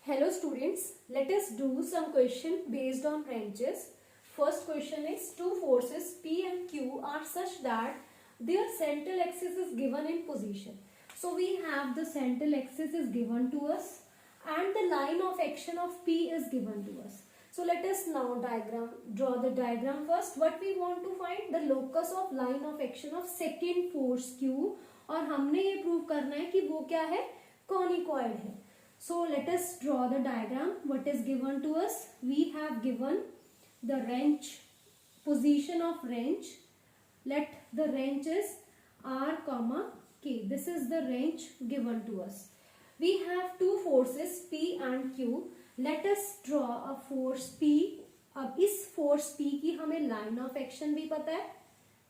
Hello students, let us do some question based on wrenches. First question is two forces P and Q are such that their central axis is given in position. So we have the central axis is given to us and the line of action of P is given to us. So let us now draw the diagram first. What we want to find? The locus of line of action of second force Q और हमने ये prove करना है कि वो क्या है, conicoid है. So let us draw the diagram. What is given to us? We have given the wrench, position of wrench. Let the wrench is R comma K. This is the wrench given to us. We have two forces P and Q. Let us draw a force P. अब इस force P की हमें line of action भी पता है.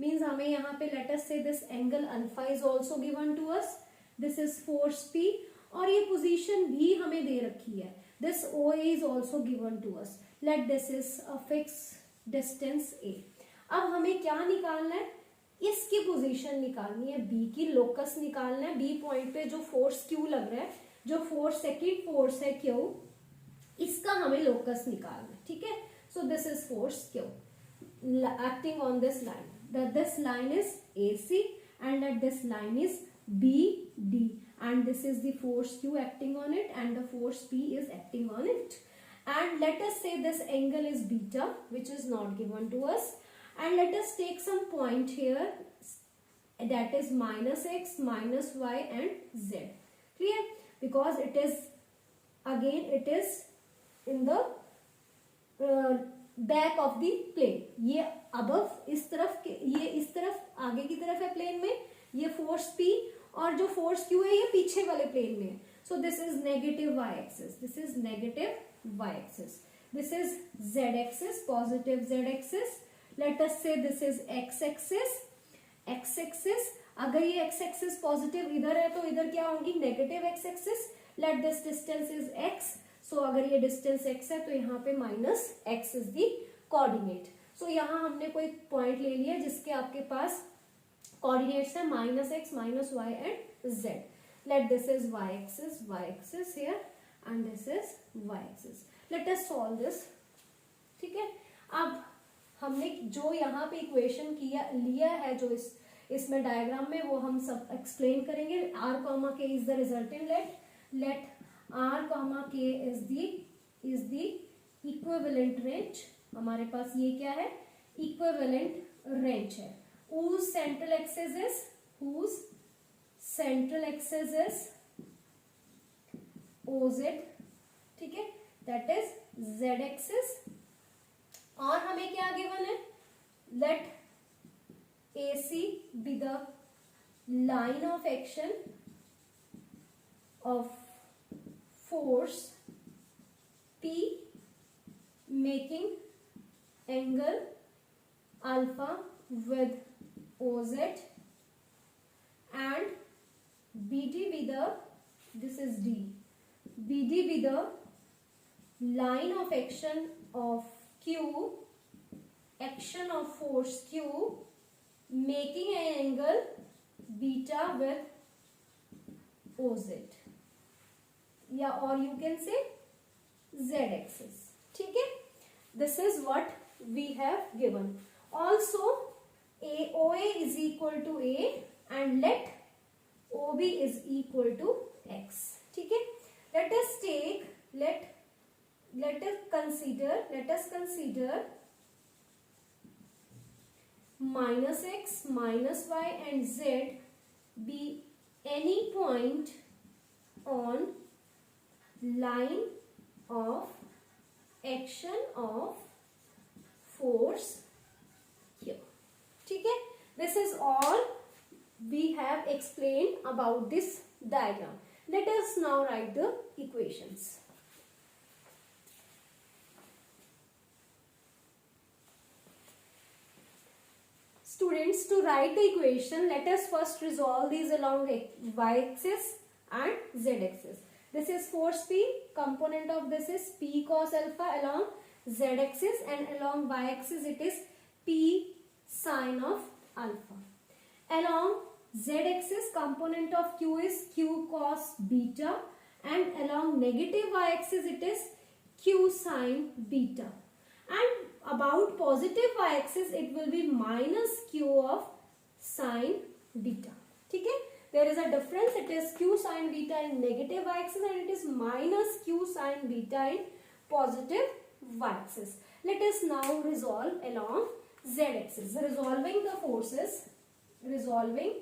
Means हमें यहाँ पे let us say this angle alpha is also given to us. This is force P. और ये पोजीशन भी हमें दे रखी है. This O A is also given to us. Let this is a fix distance A. अब हमें क्या निकालना है? इसकी पोजीशन निकालनी है, बी की लोकस निकालना है. बी पॉइंट पे जो फोर्स क्यू लग रहा है, जो फोर्स सेकेंड फोर्स है क्यू, इसका हमें लोकस निकालना है. ठीक है. So this is force Q acting on this line. This line is AC and that this line is BD. And this is the force Q acting on it and the force P is acting on it. And let us say this angle is beta, which is not given to us. And let us take some point here, that is minus x, minus y and z. Clear? Because it is, again it is in the back of the plane. ये above इस तरफ, ये इस तरफ आगे की तरफ है प्लेन में, ये फोर्स P और जो फोर्स Q है ये पीछे वाले प्लेन में है. So this is negative y axis, this is negative y axis, this is z axis, positive z axis. Let us say this is x axis, x axis. अगर ये x एक्सिस पॉजिटिव इधर है तो इधर क्या होगी? Negative x axis. Let this distance is x. So अगर ये डिस्टेंस x है तो यहाँ पे minus x is the coordinate. So यहाँ हमने कोई पॉइंट ले लिया जिसके आपके पास कोऑर्डिनेट्स है minus x, minus y and z. Let this is y axis here and this is y axis. Let us solve this. ठीक है. अब हमने जो यहाँ पे इक्वेशन लिया है, जो इसमें डायग्राम में, वो हम सब एक्सप्लेन करेंगे. r comma k is the resultant. Let R comma K is the equivalent range. हमारे पास ये क्या है? Equivalent range है. Whose central axis is OZ. ठीक है. That is Z axis. और हमें क्या गिवन है? Let AC be the line of action of force P making angle alpha with OZ and BD be the, this is D, BD be the line of action of Q, action of force Q making an angle beta with OZ. या और you can say z axis. ठीक है. This is what we have given. Also OA is equal to A and let OB is equal to x. ठीक है. Let us take let us consider minus x, minus y and z be any point on line of action of force Q. ठीक है. This is all we have explained about this diagram. Let us now write the equations. Students, to write the equation, let us first resolve these along y axis and z axis. This is force P, component of this is P cos alpha along z axis and along y axis it is P sin of alpha. Along z axis component of Q is Q cos beta and along negative y-axis it is q sine beta, and about positive y-axis it will be minus q of sine beta. ठीक है, there is a difference. It is q sine beta in negative y-axis and it is minus q sine beta in positive y-axis. Let us now resolve along z-axis. Resolving the forces, resolving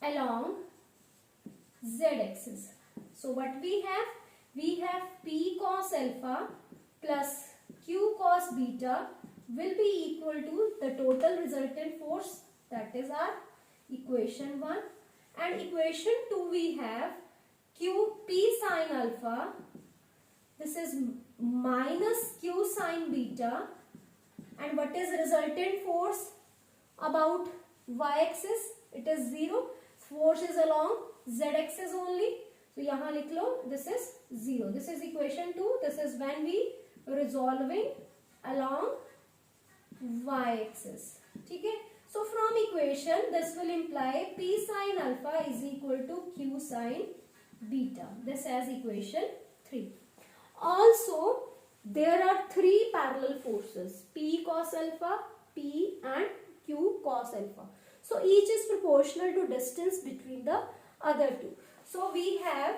along z-axis. So what we have? We have p cos alpha plus q cos beta will be equal to the total resultant force, that is our equation 1, and equation 2 we have q p sine alpha, this is minus q sine beta, and what is resultant force about y-axis? It is 0. Force is along z-axis only. So यहाँ लिख लो, this is 0. This is equation 2. This is when we resolving along y-axis. ठीक है. So from equation this will imply p sine alpha is equal to q sine beta. This as equation 3. Also there are three parallel forces, p cos alpha, p and q cos alpha. So each is proportional to distance between the other two. So we have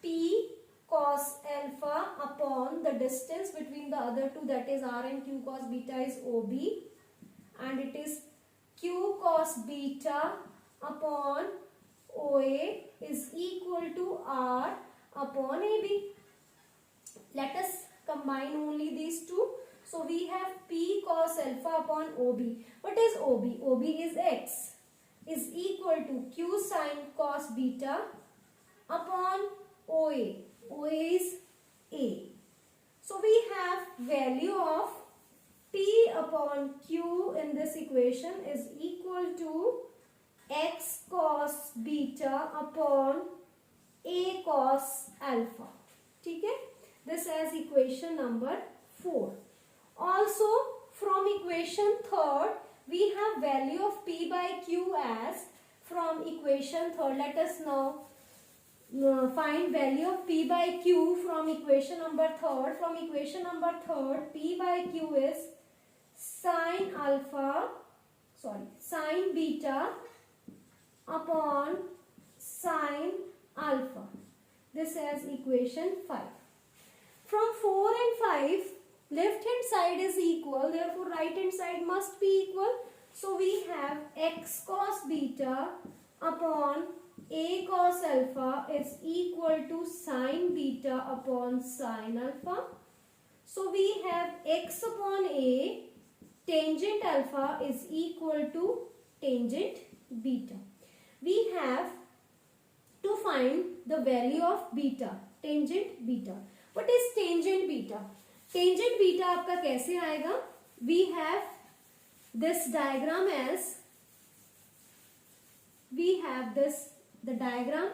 p cos alpha upon the distance between the other two, that is r and q cos beta is OB, and it is q cos beta upon OA is equal to r upon AB. Let us combine only these two. So we have p cos alpha upon OB. What is OB? OB is x, is equal to q sine cos beta upon OA. OA is A. So we have value of p upon q in this equation is equal to x cos beta upon A cos alpha. ठीक है, this as equation number 4. Also from equation 3rd we have value of p by q as from equation 3rd. Let us now find value of p by q from equation number 3rd. From equation number 3rd, p by q is sine beta upon sine alpha. This as equation 5. From 4 and 5, left hand side is equal, therefore right hand side must be equal. So we have x cos beta upon A cos alpha is equal to sine beta upon sine alpha. So we have x upon A tangent alpha is equal to tangent beta. We have to find the value of beta, tangent beta. What is tangent beta? Tangent beta आपका कैसे आएगा? We have this diagram as, the diagram.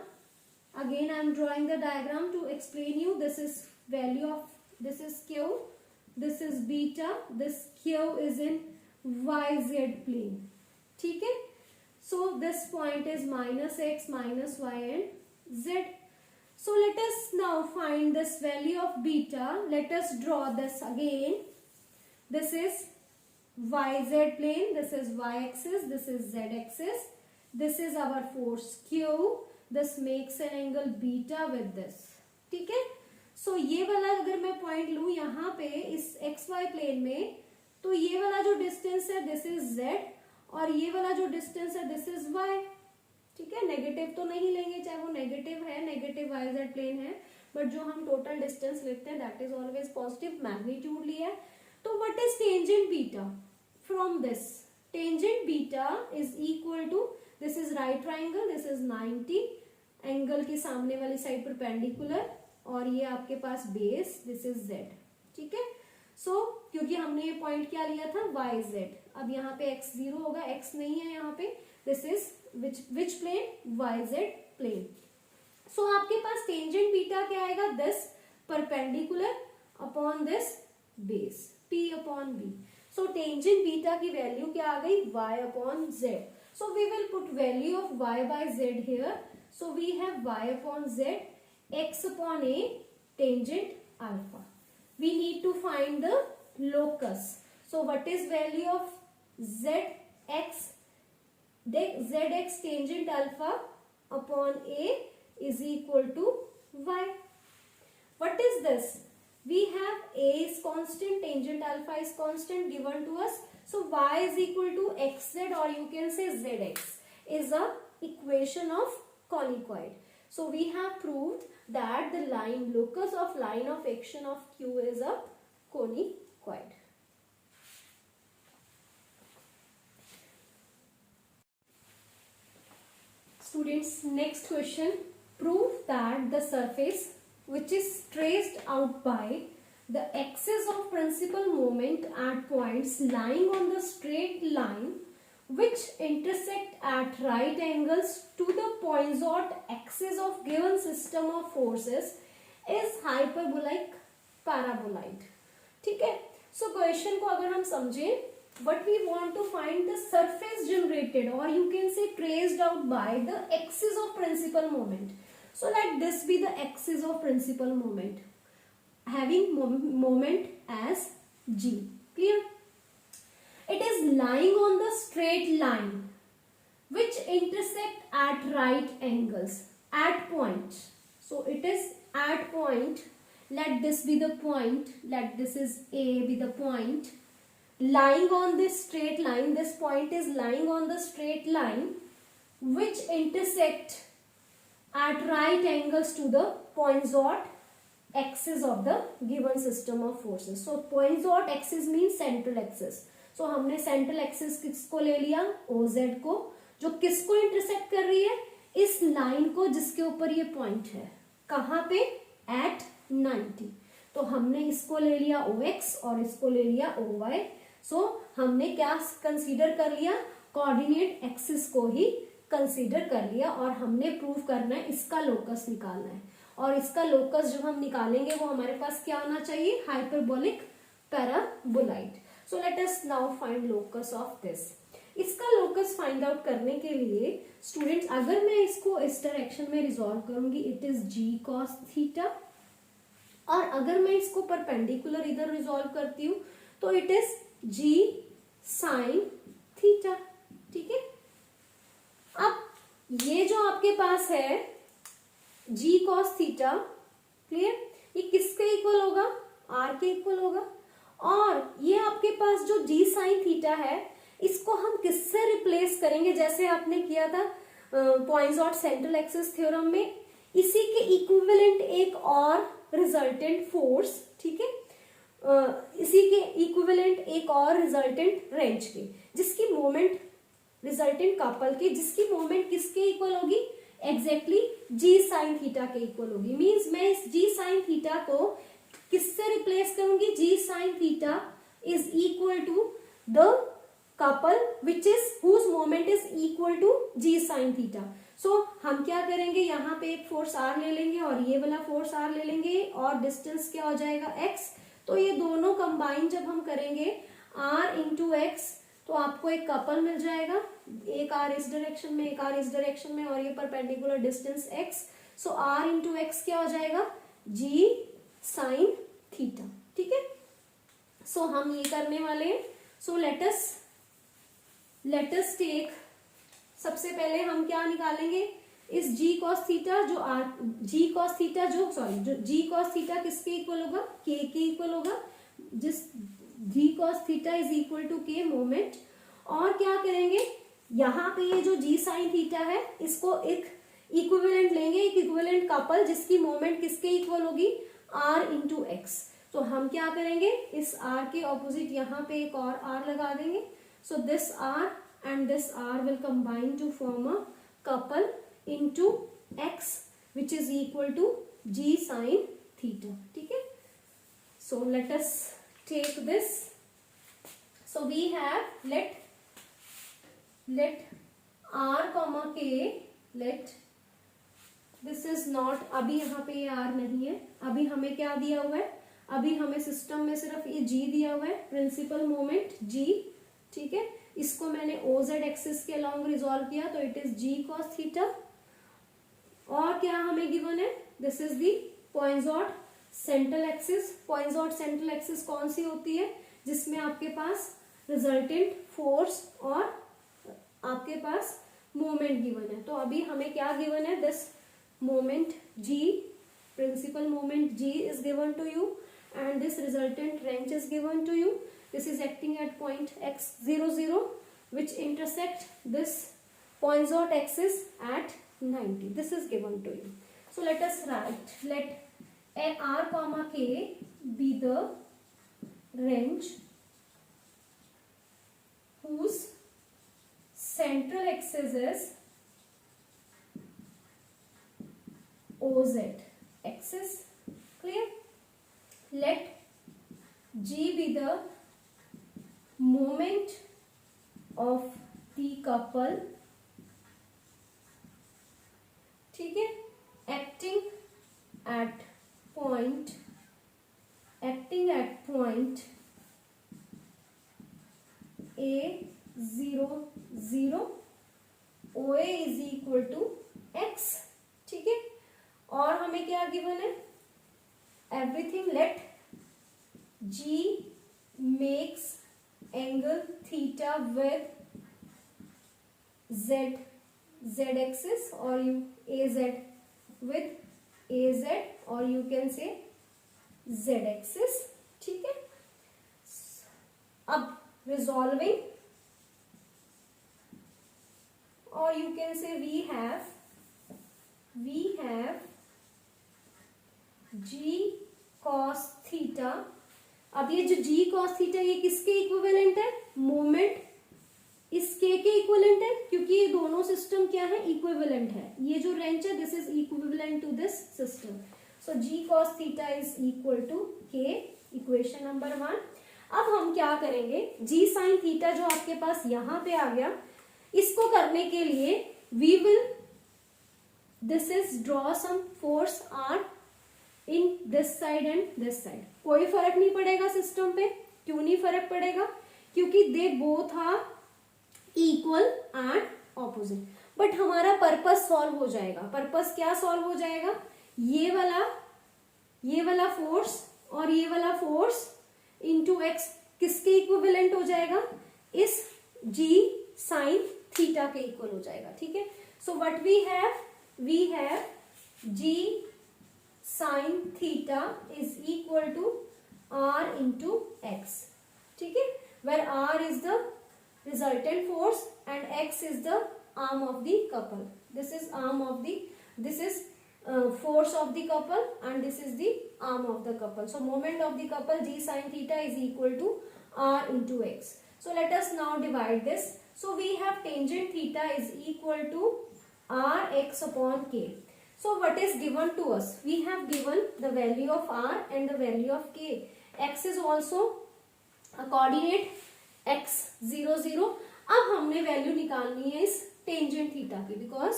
Again I am drawing the diagram to explain you. This is value of, this is q, this is beta, this q is in yz plane. ठीक है? So this point is minus x, minus y and z. So let us now find this value of beta. Let us draw this again. This is yz plane, this is y-axis, this is z-axis. This is our force Q. This makes an angle beta with this. ठीक है? So ये वाला अगर मैं point लूँ यहाँ पे इस xy प्लेन में, तो ये वाला जो डिस्टेंस है this is z और ये वाला जो डिस्टेंस है this is y. ठीक है, नेगेटिव तो नहीं लेंगे, चाहे वो नेगेटिव है, नेगेटिव वाई जेड प्लेन है, बट जो हम टोटल डिस्टेंस लिखते हैं that is always positive. Magnitude लिया है, तो what is tangent beta? From this tangent beta is equal to, this is right triangle, this is 90, angle के सामने वाली साइड परपेंडिकुलर, और ये आपके पास बेस, दिस इज जेड. ठीक है, सो क्योंकि हमने ये पॉइंट क्या लिया था वाई जेड, अब यहाँ पे एक्स 0 होगा, एक्स नहीं है यहाँ पे. This is which plane? YZ plane. So आपके पास टेंजेंट बीटा क्या आएगा? This perpendicular upon this base, P upon B. So tangent beta की वैल्यू क्या आ गई? Y upon Z. So we will put value of y by z here. So we have y upon z, x upon a, tangent alpha. We need to find the locus. So what is value of zx? Zx tangent alpha upon a is equal to y. What is this? We have a is constant, tangent alpha is constant given to us. So y is equal to xz, or you can say zx is a equation of conicoid. So we have proved that the line locus of line of action of Q is a conicoid. Students, next question. Prove that the surface which is traced out by the axis of principal moment at points lying on the straight line which intersect at right angles to the poinsot axis of given system of forces is hyperbolic paraboloid. ठीक है. So question को अगर हम समझें, what we want to find the surface generated, or you can say traced out by the axis of principal moment. So let this be the axis of principal moment, having moment as g. Clear? It is lying on the straight line which intersect at right angles at point. So it is at point. Let this be the point. Let this is A be the point. Lying on this straight line. This point is lying on the straight line which intersect at right angles to the poinsot axis of the given system of forces. So poinsot axis means central axis. So हमने central axis किसको ले लिया, OZ को, जो किसको intersect कर रही है, इस लाइन को जिसके ऊपर ये पॉइंट है. कहाँ पे? एट 90. तो हमने इसको ले लिया OX और इसको ले लिया OY. सो हमने क्या कंसीडर कर लिया, कोऑर्डिनेट एक्सिस को ही कंसीडर कर लिया, और हमने प्रूव करना है इसका लोकस निकालना है. और इसका लोकस जब हम निकालेंगे वो हमारे पास क्या होना चाहिए, hyperbolic paraboloid. So let us now find locus of this. इसका लोकस फाइंड आउट करने के लिए स्टूडेंट्स, अगर मैं इसको इस डायरेक्शन में रिजॉल्व करूंगी, it is g cos theta, और अगर मैं इसको परपेंडिकुलर इधर रिजॉल्व करती हूँ तो it is g sin theta. ठीक है. अब ये जो आपके पास है g cos थीटा, क्लियर, ये किसके इक्वल होगा, r के इक्वल होगा. और ये आपके पास जो g sin थीटा है, इसको हम किससे रिप्लेस करेंगे, जैसे आपने किया था पॉइंसॉट सेंट्रल एक्सिस थ्योरम में, इसी के इक्विवेलेंट एक और रिजल्टेंट फोर्स. ठीक है. इसी के इक्विवेलेंट एक और रिजल्टेंट रेंज के, जिसकी मोमेंट रिजल्टेंट कपल के, जिसकी मोमेंट किसके इक्वल होगी, एग्जैक्टली g sin थीटा के इक्वल होगी. मींस मैं इस g sin थीटा को किससे रिप्लेस करूंगी, g sin theta is equal to the couple which is whose moment is equal to g sin theta. So हम क्या करेंगे, यहाँ पे एक फोर्स r ले लेंगे और ये वाला फोर्स r ले लेंगे, और डिस्टेंस क्या हो जाएगा, x. तो ये दोनों कंबाइन जब हम करेंगे r इंटू एक्स, तो आपको एक कपल मिल जाएगा, एक r इस डायरेक्शन में, एक r इस डायरेक्शन में, और ये परपेंडिकुलर डिस्टेंस x. सो r इंटू एक्स क्या हो जाएगा, g sin थीटा. ठीक है. सो हम ये करने वाले हैं. सो लेट अस टेक, सबसे पहले हम क्या निकालेंगे, इस g cos थीटा जो g cos थीटा जो g cos थीटा किसके इक्वल होगा, k के इक्वल होगा, जिस g cos theta is equal to k moment. और क्या करेंगे, यहाँ पे ये जो g sin थीटा है, इसको एक इक्विवेलेंट लेंगे, एक इक्विवेलेंट कपल जिसकी मोमेंट किसके इक्वल होगी, r इंटू एक्स. तो हम क्या करेंगे, इस r के ऑपोजिट यहाँ पे एक और r लगा देंगे. So this r and this r will combine to form a couple into x which is equal to g sin theta. ठीक है. So let us take this. So we have let r comma k, let this is not, अभी यहाँ पे ये r नहीं है, अभी हमें क्या दिया हुआ है, अभी हमें सिस्टम में सिर्फ ये g दिया हुआ है, प्रिंसिपल मोमेंट g. ठीक है. इसको मैंने OZ एक्सिस के अलॉन्ग रिजॉल्व किया तो it is G cos theta. और क्या हमें गिवन है, this is the Poinsot central axis. Poinsot central axis कौन सी होती है, जिसमें आपके पास रिजल्टेंट फोर्स और आपके पास मोमेंट गिवन है। तो अभी हमें क्या गिवन है, this moment G, principal moment G is given to you and this resultant wrench is given to you. This is acting at point x00 which intersect this poinsot axis at 90. This is given to you. So let us write, let R comma K be the wrench whose central axis is OZ axis. Clear? Let G be the moment of the couple, ठीक है, acting at point A00, OA is equal to X, ठीक है। और हमें क्या given है, everything let G makes angle theta with Z axis और you AZ with AZ और you can say Z axis, ठीक है। अब रिजॉल्विंग और you can say we have G cos theta. अब ये जो G cos थीटा ये किसके इक्विवेलेंट है, मोमेंट इस K के इक्विवेलेंट है, क्योंकि ये दोनों सिस्टम क्या है, इक्विवेलेंट है। ये जो रेंच है this is equivalent to this system. So G cos theta is equal to K, equation number 1। अब हम क्या करेंगे, G sin थीटा जो आपके पास यहाँ पे आ गया, इसको करने के लिए we will this is draw some force R in this side and this side. कोई फर्क नहीं पड़ेगा सिस्टम पे, क्यों नहीं फर्क पड़ेगा, क्योंकि they both are equal and opposite. But हमारा पर्पस सॉल्व हो जाएगा। पर्पस क्या सॉल्व हो जाएगा, ये वाला फोर्स और ये वाला फोर्स इंटू एक्स किसके इक्विवेलेंट हो जाएगा, इस G साइन थीटा के इक्वल हो जाएगा, ठीक है। So what we have G sine theta is equal to R into x, ठीक है, where R is the resultant force and X is the arm of the couple. This is force of the couple and this is the arm of the couple. So moment of the couple G sin theta is equal to R into X. So let us now divide this. So we have tangent theta is equal to R X upon K. So what is given to us? We have given the value of R and the value of K. X is also a coordinate x00। अब हमने value निकालनी है इस tangent theta की, because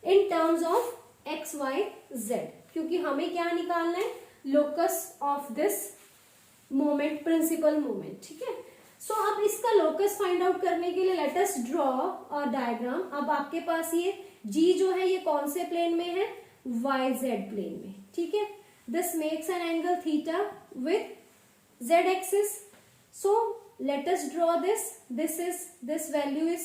in terms of x y z, क्योंकि हमें क्या निकालना है, locus of this moment, principal moment, ठीक है। सो अब इसका लोकस फाइंड आउट करने के लिए let us draw a diagram. अब आपके पास ये जी जो है ये कौन से प्लेन में है, वाई जेड प्लेन में, ठीक है। This makes an angle theta with Z axis. So let us draw this value is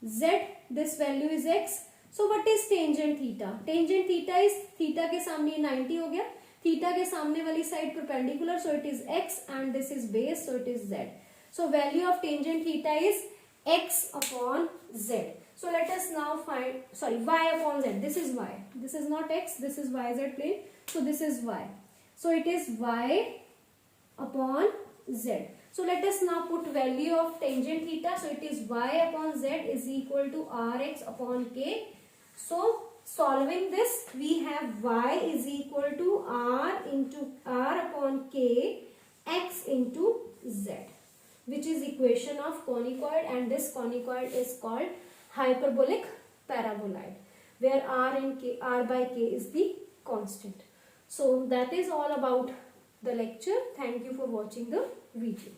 z, this value is x. So what is tangent theta? Tangent theta is theta के सामने 90 हो गया, theta के सामने वाली side perpendicular, so it is x and this is base, so it is z. So value of tangent theta is x upon z. So let us now find, sorry, y upon z. This is y, this is not x, this is yz plane, so this is y. So it is y upon z. So let us now put value of tangent theta. So it is y upon z is equal to rx upon k. So solving this, we have y is equal to r into r upon k x into z, which is equation of conicoid, and this conicoid is called hyperbolic paraboloid, where r by k is the constant. So that is all about the lecture. Thank you for watching the video.